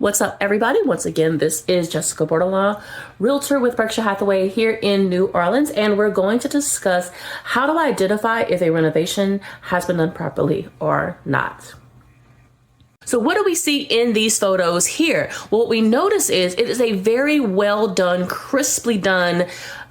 What's up, everybody? Once again, this is Jessica Bordelon, Realtor with Berkshire Hathaway here in New Orleans, and we're going to discuss how to identify if a renovation has been done properly or not. So what do we see in these photos here? Well, what we notice is it is a very well done, crisply done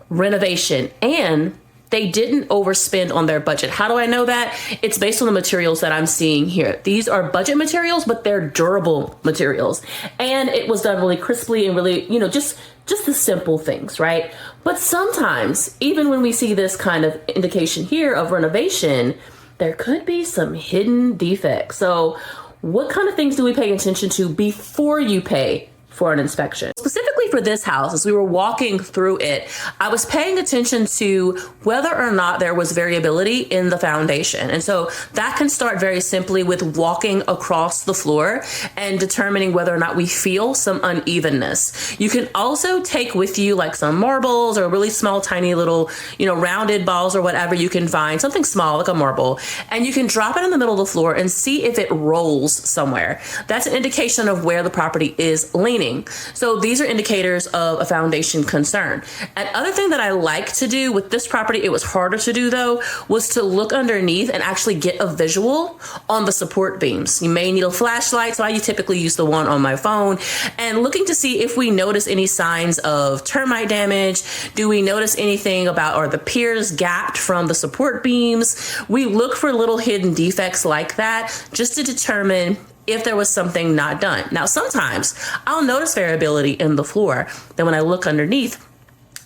renovation, and they didn't overspend on their budget. How do I know that? It's based on the materials that I'm seeing here. These are budget materials, but they're durable materials. And it was done really crisply and really, just the simple things, right? But sometimes, even when we see this kind of indication here of renovation, there could be some hidden defects. So what kind of things do we pay attention to before you pay for an inspection? Specifically for this house, as we were walking through it, I was paying attention to whether or not there was variability in the foundation. And so that can start very simply with walking across the floor and determining whether or not we feel some unevenness. You can also take with you like some marbles or really small, tiny little, rounded balls or whatever you can find, something small like a marble, and you can drop it in the middle of the floor and see if it rolls somewhere. That's an indication of where the property is leaning. So these are indicators of a foundation concern. Another thing that I like to do with this property, it was harder to do though, was to look underneath and actually get a visual on the support beams. You may need a flashlight, so I typically use the one on my phone, and looking to see if we notice any signs of termite damage. Do we notice anything about, are the piers gapped from the support beams? We look for little hidden defects like that just to determine if there was something not done. Now, sometimes I'll notice variability in the floor. Then when I look underneath,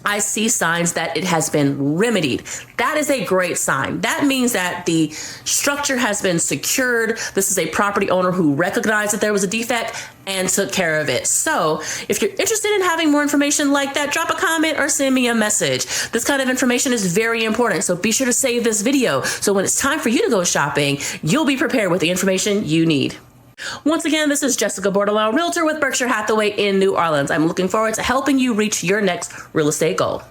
I see signs that it has been remedied. That is a great sign. That means that the structure has been secured. This is a property owner who recognized that there was a defect and took care of it. So if you're interested in having more information like that, drop a comment or send me a message. This kind of information is very important. So be sure to save this video so when it's time for you to go shopping, you'll be prepared with the information you need. Once again, this is Jessica Bordelon, Realtor with Berkshire Hathaway in New Orleans. I'm looking forward to helping you reach your next real estate goal.